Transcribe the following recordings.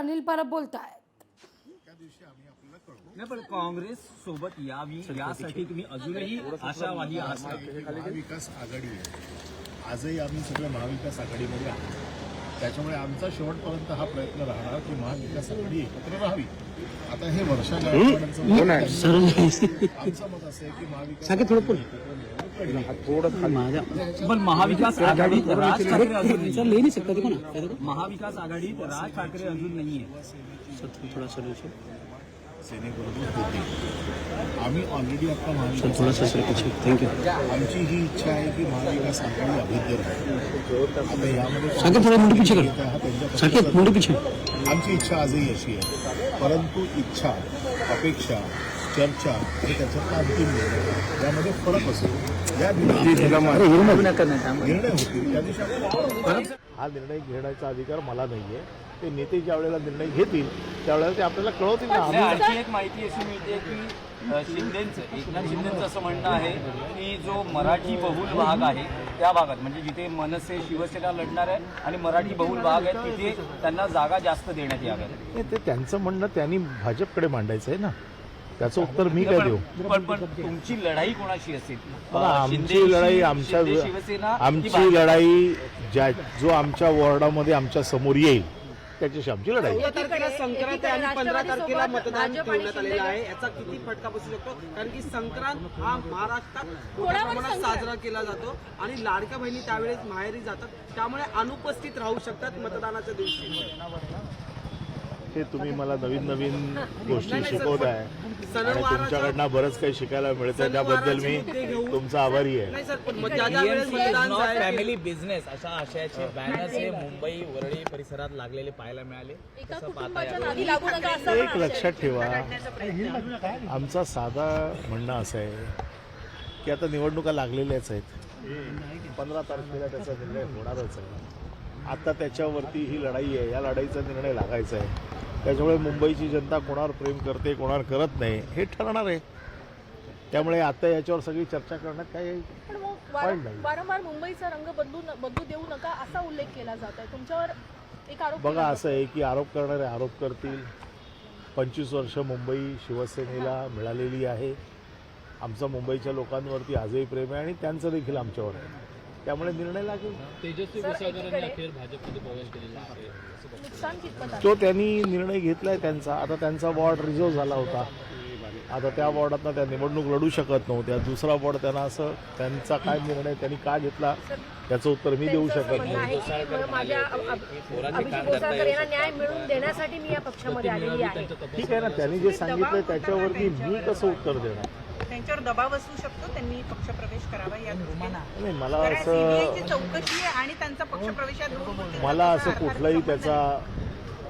अनिल परब बोलतायत. नाही, पण काँग्रेस सोबत यावी यासाठी तुम्ही अजूनही आशावादी आहात. महाविकास आघाडी आहे. आजही आम्ही सगळे महाविकास आघाडीमध्ये आहोत. त्याच्यामुळे आमचा शेवटपर्यंत हा प्रयत्न राहणार की महाविकास आघाडी एकत्र राहावी. आता हे वर्षा गायकवाडांचं आमचं मत असं आहे की महाविकास पण महाविकास आघाडीत राज ठाकरे अजून नाही. महाविकास आघाडीत राज ठाकरे अजून नाहीये. सेनेबरोबर होती. आम्ही ऑलरेडी आता महाविकास आमची ही इच्छा आहे की महाविकास आघाडी अभेद्य राहील. आता यामध्ये आमची इच्छा आजही अशी आहे, परंतु इच्छा, अपेक्षा, चर्चा हे त्याच्यातला अंतिम निर्णय, यामध्ये फरक असतो. या निर्णय होतील त्या दिवशी हा निर्णय घेण्याचा अधिकार मला नाहीये. ते नेते ज्या वेळेला निर्णय घेतील त्यावेळेला ते आपल्याला कळवतील ना. आणखी एक माहिती अशी मिळते की एकनाथ शिंदेचं असं म्हणणं आहे की जो मराठी बहुल भाग आहे त्या भागात, म्हणजे जिथे मनसे शिवसेना लढणार आहे आणि मराठी बहुल भाग आहे, तिथे त्यांना जागा जास्त देण्यात याव्यात. ते त्यांचं म्हणणं त्यांनी भाजपकडे मांडायचं आहे ना. त्याचं उत्तर मी काय देऊ. पण तुमची लढाई कोणाशी असेल? आमची लढाई आमची लढाई जो आमच्या वॉर्डामध्ये आमच्या समोर येईल त्याच्याशी आमची लढाई. 14 संक्रांत आणि 15 तारखेला मतदान ठेवण्यात आलेलं आहे. याचा किती फटका बसू शकतो? कारण की संक्रांत हा महाराष्ट्रात मोठ्या प्रमाणात साजरा केला जातो आणि लाडक्या बहिणी त्यावेळेस माहेरी जातात, त्यामुळे अनुपस्थित राहू शकतात मतदानाच्या दिवशी. हे तुम्ही मला नवीन नवीन गोष्टी शिकवत आहे आणि तुमच्याकडनं बरंच काही शिकायला मिळतं, त्याबद्दल मी तुमचा आभारी आहे. फॅमिली बिझनेस अशा आशयाचे बॅनर्स हे मुंबई वरळी परिसरात लागलेले पाहायला मिळाले. एक लक्षात ठेवा, आमचा साधा म्हणणं असं आहे की आता निवडणुका लागलेल्याच आहेत. 15 तारखेला त्याचा निर्णय होणारच आहे. आता त्याच्यावरती ही लढाई आहे, या लढाईचा निर्णय लागायचा आहे. त्याच्यामुळे मुंबईची जनता कोणावर प्रेम करते कोणावर करत नाही हे ठरणार आहे. त्यामुळे आता याच्यावर सगळी चर्चा करण्यात काही पॉईंट नाही. वारंवार मुंबईचा रंग बदलू देऊ नका असा उल्लेख केला जात आहे. तुमच्यावर एक आरोप बघा असं आहे की आरोप करणारे आरोप करतील. 25 वर्ष मुंबई शिवसेनेला मिळालेली आहे. आमचं मुंबईच्या लोकांवरती आजही प्रेम आहे आणि त्यांचं देखील आमच्यावर आहे. त्यामुळे निर्णय लागेल. तेजस्वी घोसाळकरांनी अखेर भाजपमध्ये प्रवेश केलेला आहे. तो त्यांनी निर्णय घेतलाय त्यांचा. आता त्यांचा वॉर्ड रिझर्व झाला होता. आता त्या वॉर्डातनं त्या निवडणूक लढू शकत नव्हत्या. दुसरा वॉर्ड त्यांना असं त्यांचा काय निर्णय त्यांनी का घेतला त्याचं उत्तर मी देऊ शकत नाही. न्याय मिळवून देण्यासाठी मी या पक्षामध्ये आलेली आहे. ठीक आहे ना, त्यांनी जे सांगितलं त्याच्यावरती मी कसं उत्तर देणार. त्यांच्यावर दबाव असू शकतो, त्यांनी पक्षप्रवेश करावा या नाही. मला असं चौकशी आणि त्यांचा पक्षप्रवेश मला असं कुठलाही त्याचा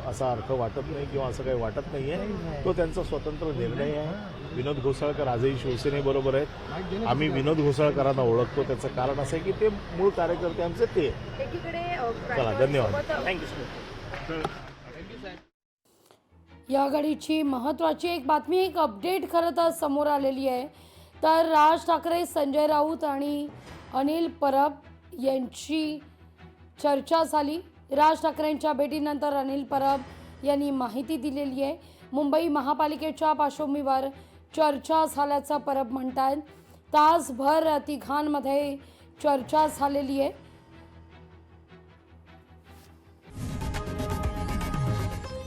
असा अर्थ वाटत नाही किंवा असं काही वाटत नाही आहे. तो त्यांचा स्वतंत्र निर्णय आहे. विनोद घोसाळकर आजही शिवसेनेबरोबर आहेत. आम्ही विनोद घोसाळकरांना ओळखतो. त्याचं कारण असं आहे की ते मूळ कार्यकर्ते आमचे ते. चला, धन्यवाद. थँक्यू. या घडीची महत्त्वाची एक बातमी, एक अपडेट खरं तर समोर आलेली आहे. तर राज ठाकरे, संजय राऊत आणि अनिल परब यांची चर्चा झाली. राज ठाकरेंच्या भेटीनंतर अनिल परब यांनी माहिती दिलेली आहे. मुंबई महापालिकेच्या पार्श्वभूमीवर चर्चा झाल्याचं परब म्हणतात. तासभर तिघांमध्ये चर्चा झालेली आहे.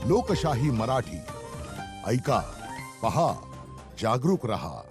लोकशाही मराठी ऐका, पहा, जागरूक रहा.